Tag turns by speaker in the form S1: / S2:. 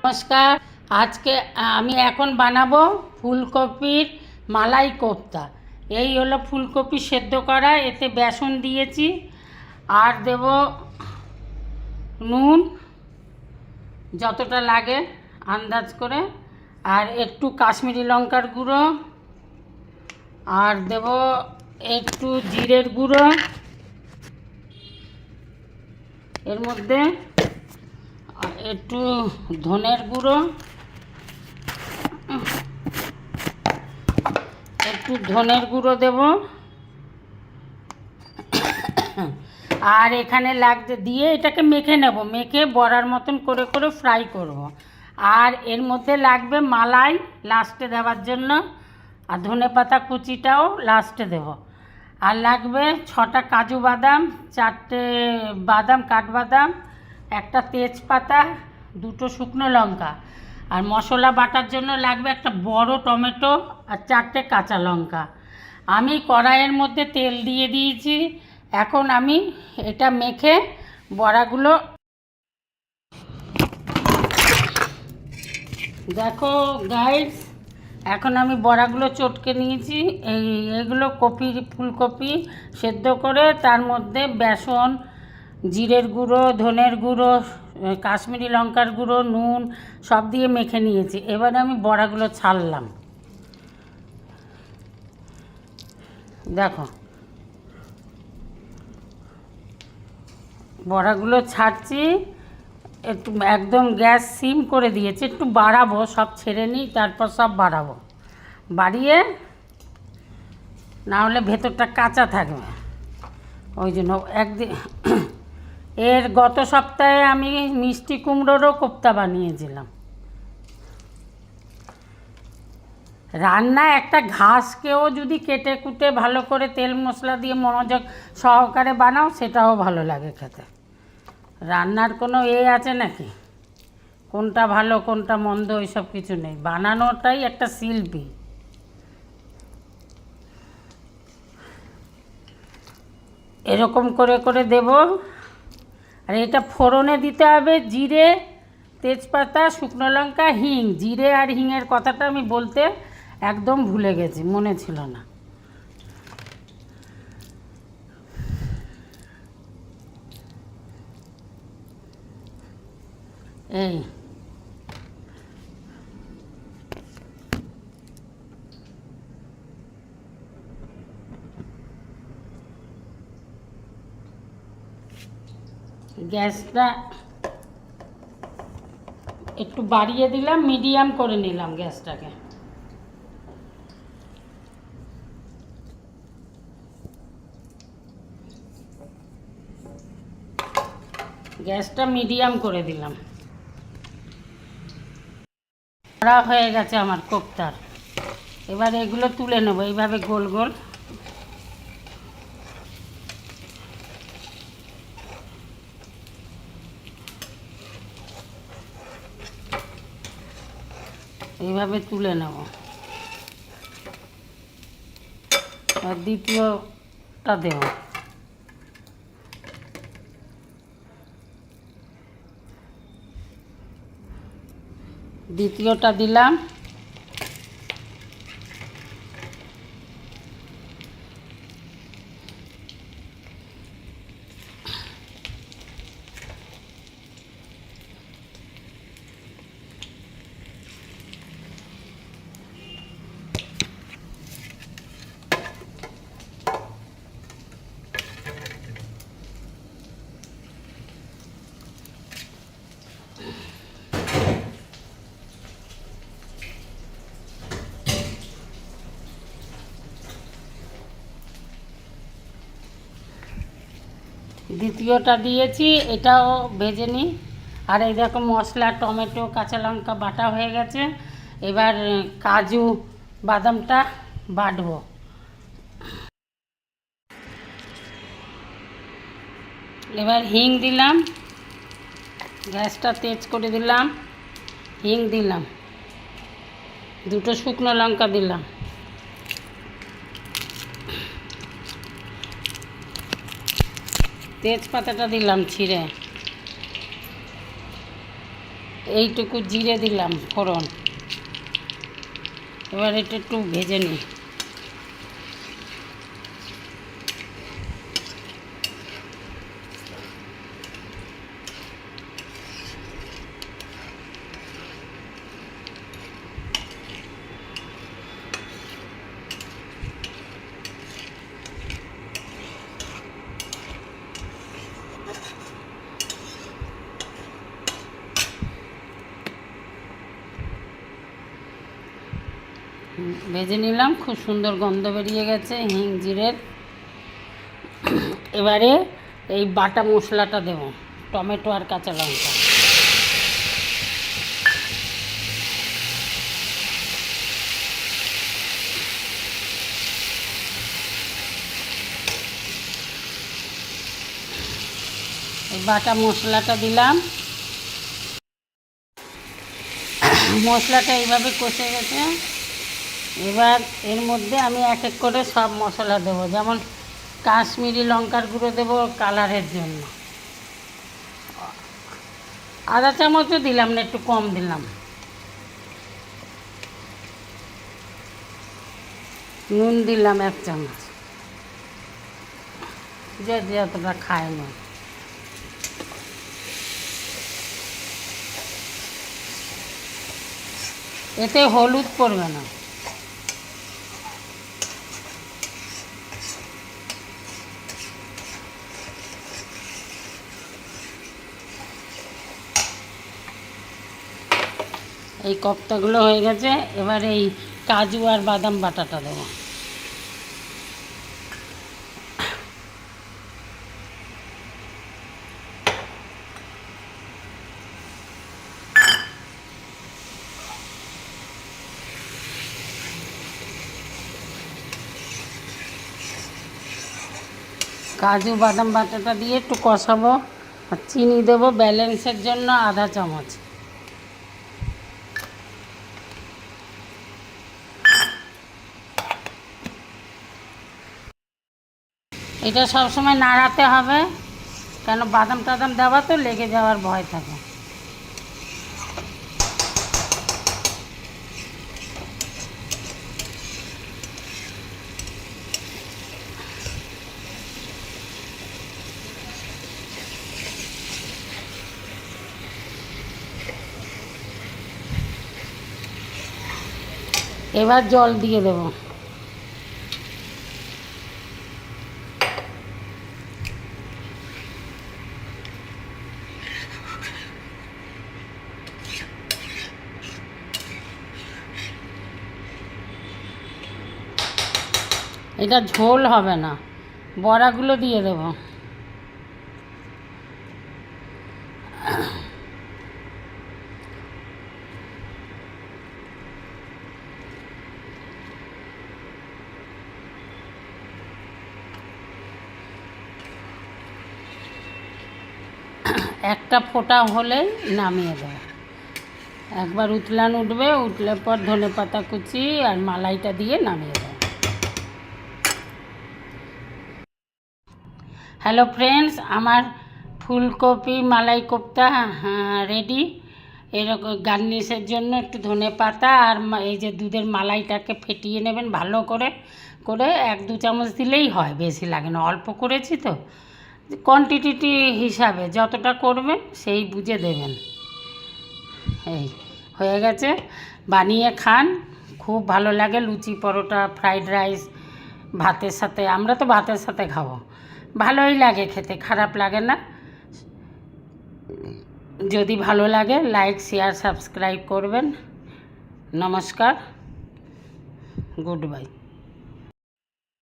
S1: নমস্কার। আজকে আমি এখন বানাবো ফুলকপির মালাই কোপ্তা। এই হলো ফুলকপি সেদ্ধ করা, এতে বেসন দিয়েছি, আর দেব নুন যতটা লাগে আন্দাজ করে, আর একটু কাশ্মীরি লঙ্কার গুঁড়ো, আর দেব একটু জিরের গুঁড়ো, এর মধ্যে একটু ধনের গুঁড়ো, দেব, আর এখানে লাগতে দিয়ে এটাকে মেখে নেব, মেখে বড়ার মতন করে করে ফ্রাই করব। আর এর মধ্যে লাগবে মালাই লাস্টে দেওয়ার জন্য, আর ধনে পাতা কুচিটাও লাস্টে দেব। আর লাগবে 6টা কাজু বাদাম, 4টে বাদাম কাঠবাদাম, একটা তেজপাতা, 2টো শুকনো লঙ্কা। আর মশলা বাটার জন্য লাগবে একটা বড় টমেটো আর 4টে কাঁচা লঙ্কা। আমি কড়াইয়ের মধ্যে তেল দিয়ে দিয়েছি। এখন আমি এটা মেখে বড়াগুলো, দেখো গাইস, এখন আমি বড়াগুলো চটকে নিয়েছি। এইগুলো ফুলকপি সেদ্ধ করে তার মধ্যে বেসন, জিরের গুঁড়ো, ধনের গুঁড়ো, কাশ্মীরি লঙ্কার গুঁড়ো, নুন সব দিয়ে মেখে নিয়েছি। এবারে আমি বড়াগুলো ছাড়লাম, দেখো বড়াগুলো ছাড়ছি। একটু একদম গ্যাস সিম করে দিয়েছি, একটু বাড়াবো, সব ছেড়ে নিই তারপর সব বাড়াবো, বাড়িয়ে না হলে ভেতরটা কাঁচা থাকবে, ওই জন্য একদিন এর গত সপ্তাহে আমি মিষ্টি কুমড়োরও কোপ্তা বানিয়েছিলাম। রান্না একটা ঘাসকেও যদি কেটে কুটে ভালো করে তেল মশলা দিয়ে মনোযোগ সহকারে বানাও, সেটাও ভালো লাগে খেতে। রান্নার কোনো আছে নাকি, কোনটা ভালো কোনটা মন্দ এইসব কিছু নেই, বানানোটাই একটা শিল্পী। এরকম করে করে দেব। আর এটা ফোড়নে দিতে হবে জিরে, তেজপাতা, শুকনো লঙ্কা, হিং। জিরে আর হিংয়ের কথাটা আমি বলতে একদম ভুলে গেছি, মনে ছিল না। এই গ্যাসটা একটু বাড়িয়ে দিলাম, মিডিয়াম করে নিলাম গ্যাসটাকে। গ্যাসটা মিডিয়াম করে দিলাম। করা হয়ে গেছে আমার কোপ্তার। এবার এগুলো তুলে নেব এইভাবে গোল গোল। এইভাবে তুলে নেব। আর দ্বিতীয়টা দেব। দ্বিতীয়টা দিলাম। দ্বিতীয়টা দিয়েছি, এটাও ভেজে নিই। আর এই দেখো মশলা, টমেটো, কাঁচা লঙ্কা বাটা হয়ে গেছে। এবার কাজু বাদামটা বাটবো। এবার হিং দিলাম, গ্যাসটা তেজ করে দিলাম, হিং দিলাম, 2টো শুকনো লঙ্কা দিলাম, তেজপাতাটা দিলাম ছিঁড়ে, এইটুকু জিরে দিলাম ফোড়ন। এবার এটা একটু ভেজে নিই। ভেজে নিলাম, খুব সুন্দর গন্ধ বেরিয়ে গেছে হিং জিরের। এবারে এই বাটা মশলাটা দেব, টমেটো আর কাঁচা লঙ্কা। এই বাটা মশলাটা দিলাম। মশলাটা এইভাবে কষে গেছে। এবার এর মধ্যে আমি এক এক করে সব মশলা দেবো, যেমন কাশ্মীরি লঙ্কার গুঁড়ো দেবো কালারের জন্য, আধা চামচও দিলাম না, একটু কম দিলাম। নুন দিলাম 1 চামচ, যে যতটা খায় না। এতে হলুদ পড়বে না। এই কোপ্তাগুলো হয়ে গেছে। এবার এই কাজু আর বাদাম বাটাটা দেবো। কাজু বাদাম বাটাটা দিয়ে একটু কষাবো, আর চিনি দেবো ব্যালেন্সের জন্য আধা চামচ। এটা সবসময় নাড়াতে হবে, কেন বাদাম টাদাম দেওয়া তো লেগে যাওয়ার ভয় থাকে। এবার জল দিয়ে দেবো। এটা ঝোল হবে না, বড়াগুলো দিয়ে দেবো। একটা ফোঁটা হলেই নামিয়ে দেবো। একবার উতলান উঠবে, উঠলে পর ধনেপাতা কুচি আর মালাইটা দিয়ে নামিয়ে দেবো। হ্যালো ফ্রেন্ডস, আমার ফুলকপি মালাই কোপ্তা রেডি। এরকম গার্নিশের জন্য একটু ধনেপাতা আর এই যে দুধের মালাইটাকে ফেটিয়ে নেবেন ভালো করে করে 1-2 চামচ দিলেই হয়, বেশি লাগে না, অল্প করেছি তো। কোয়ান্টিটি হিসাবে যতটা করবেন সেই বুঝে দেবেন। এই হয়ে গেছে, বানিয়ে খান, খুব ভালো লাগে। লুচি, পরোটা, ফ্রাইড রাইস, ভাতের সাথে, আমরা তো ভাতের সাথে খাবো, ভালোই লাগে খেতে, খারাপ লাগে না। যদি ভালো লাগে লাইক, শেয়ার, সাবস্ক্রাইব করবেন। নমস্কার, গুড বাই।